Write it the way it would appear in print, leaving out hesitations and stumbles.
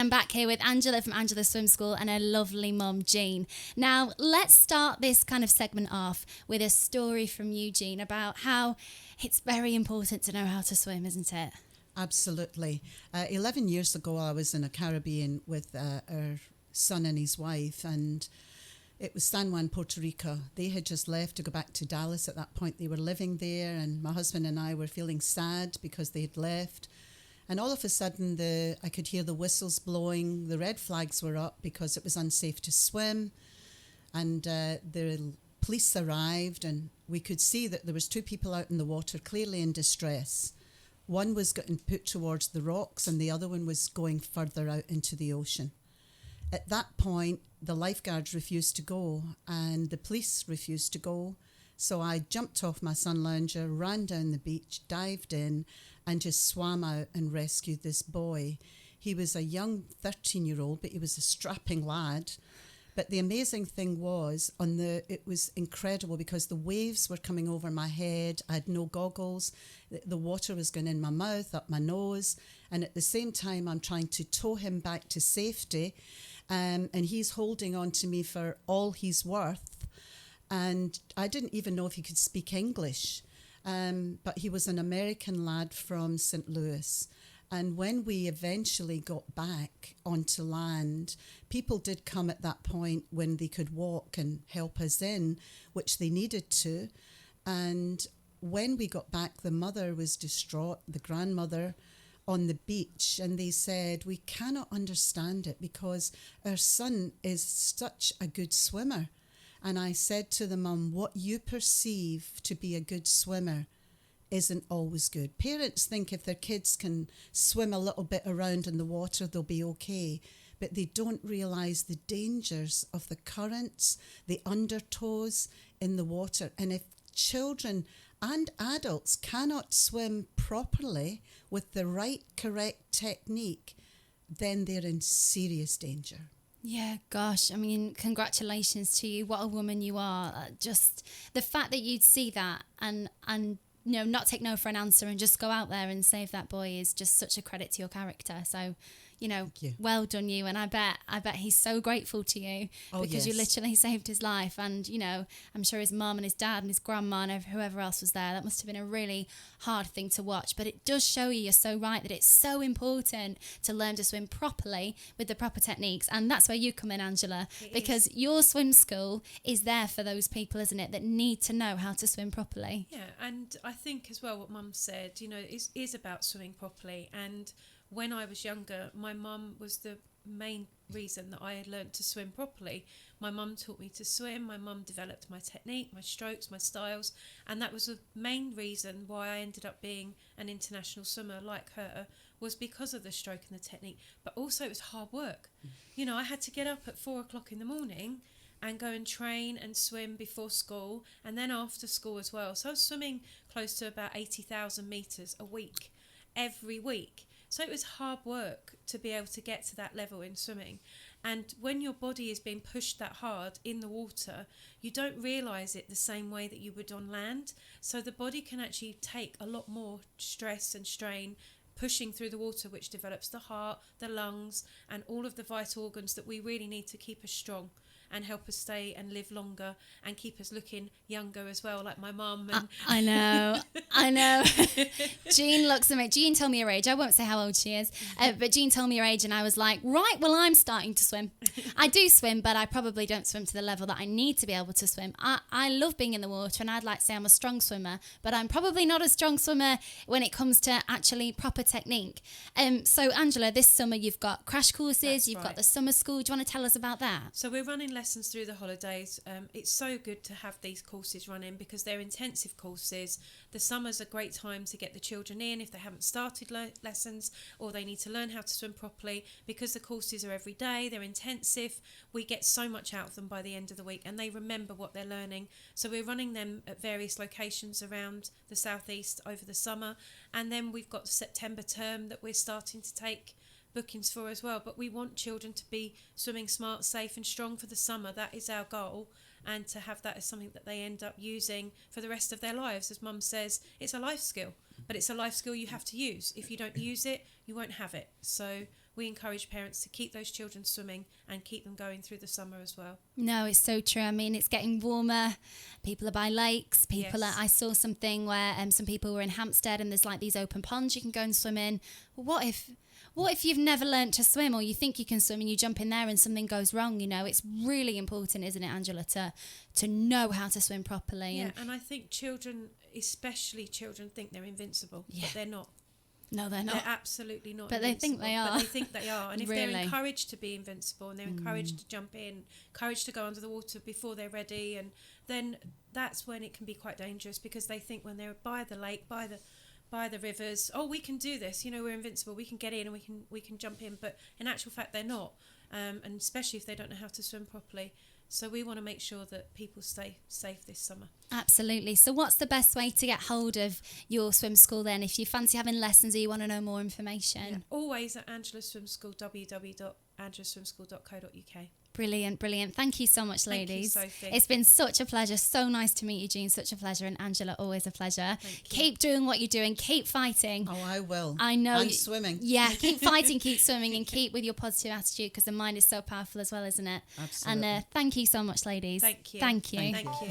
I'm back here with Angela from Angela Swim School and her lovely mum, Jean. Now, let's start this kind of segment off with a story from you, Jean, about how it's very important to know how to swim, isn't it? Absolutely. 11 years ago, I was in the Caribbean with our son and his wife, and it was San Juan, Puerto Rico. They had just left to go back to Dallas at that point. They were living there, and my husband and I were feeling sad because they had left. And all of a sudden, I could hear the whistles blowing. The red flags were up because it was unsafe to swim. And the police arrived, and we could see that there was 2 people out in the water, clearly in distress. One was getting put towards the rocks, and the other one was going further out into the ocean. At that point, the lifeguards refused to go, and the police refused to go. So I jumped off my sun lounger, ran down the beach, dived in, and just swam out and rescued this boy. He was a young 13-year-old, but he was a strapping lad. But the amazing thing was, it was incredible because the waves were coming over my head. I had no goggles. The water was going in my mouth, up my nose. And at the same time, I'm trying to tow him back to safety. And he's holding on to me for all he's worth. And I didn't even know if he could speak English. But he was an American lad from St. Louis. And when we eventually got back onto land, people did come at that point when they could walk and help us in, which they needed to. And when we got back, the mother was distraught, the grandmother, on the beach. And they said, we cannot understand it because our son is such a good swimmer. And I said to the mum, what you perceive to be a good swimmer isn't always good. Parents think if their kids can swim a little bit around in the water, they'll be okay. But they don't realise the dangers of the currents, the undertows in the water. And if children and adults cannot swim properly with the right, correct technique, then they're in serious danger. Yeah, gosh, I mean, congratulations to you. What a woman you are. Just the fact that you'd see that and you know, not take no for an answer and just go out there and save that boy is just such a credit to your character. So, you know, well done you. And I bet he's so grateful to you because you literally saved his life. And, you know, I'm sure his mum and his dad and his grandma and whoever else was there, that must have been a really hard thing to watch. But it does show you're so right that it's so important to learn to swim properly with the proper techniques. And that's where you come in, Angela, because your swim school is there for those people, isn't it, that need to know how to swim properly. Yeah, and I think as well what Mum said, you know, is about swimming properly. And when I was younger, my mum was the main reason that I had learnt to swim properly. My mum taught me to swim. My mum developed my technique, my strokes, my styles. And that was the main reason why I ended up being an international swimmer like her, was because of the stroke and the technique. But also it was hard work. You know, I had to get up at 4:00 in the morning and go and train and swim before school and then after school as well. So I was swimming close to about 80,000 metres a week, every week. So it was hard work to be able to get to that level in swimming. And when your body is being pushed that hard in the water, you don't realise it the same way that you would on land. So the body can actually take a lot more stress and strain pushing through the water, which develops the heart, the lungs, and all of the vital organs that we really need to keep us strong and help us stay and live longer and keep us looking younger as well, like my mum. And I know. Jean looks at me. Jean told me her age. I won't say how old she is, but Jean told me her age and I was like, right, well, I'm starting to swim. I do swim, but I probably don't swim to the level that I need to be able to swim. I love being in the water and I'd like to say I'm a strong swimmer, but I'm probably not a strong swimmer when it comes to actually proper technique. So, Angela, this summer you've got crash courses, you've got the summer school. Do you want to tell us about that? So we're running lessons through the holidays. It's so good to have these courses running because they're intensive courses. The summer's a great time to get the children in if they haven't started lessons or they need to learn how to swim properly, because the courses are every day, they're intensive. We get so much out of them by the end of the week and they remember what they're learning. So we're running them at various locations around the southeast over the summer, and then we've got the September term that we're starting to take bookings for as well. But we want children to be swimming smart, safe and strong for the summer. That is our goal, and to have that as something that they end up using for the rest of their lives. As Mum says, it's a life skill, but it's a life skill you have to use. If you don't use it, you won't have it. So we encourage parents to keep those children swimming and keep them going through the summer as well. No, it's so true. I mean, it's getting warmer. People are by lakes. People Yes. are, I saw something where some people were in Hampstead and there's like these open ponds you can go and swim in. Well, what if you've never learnt to swim, or you think you can swim and you jump in there and something goes wrong? You know, it's really important, isn't it, Angela, to know how to swim properly. Yeah, and I think children, especially children, think they're invincible, but they're not. No, they're not. They're absolutely not. But they think they are. But they think they are. And if Really. they're encouraged to be invincible and they're encouraged to jump in, encouraged to go under the water before they're ready, and then that's when it can be quite dangerous, because they think when they're by the lake, by the rivers, oh, we can do this. You know, we're invincible. We can get in and we can jump in. But in actual fact, they're not. And especially if they don't know how to swim properly. So we want to make sure that people stay safe this summer. Absolutely. So what's the best way to get hold of your swim school then, if you fancy having lessons or you want to know more information? Yeah, always at Angela Swim School, www.angelaswimschool.co.uk. Brilliant. Thank you so much, ladies. Thank you, Sophie. It's been such a pleasure. So nice to meet you, Jean. Such a pleasure. And Angela, always a pleasure. Thank you. Keep doing what you're doing. Keep fighting. Oh, I will. I know. And swimming. Yeah, keep fighting, keep swimming, and keep with your positive attitude, because the mind is so powerful as well, isn't it? Absolutely. And thank you so much, ladies. Thank you. Thank you. Thank you.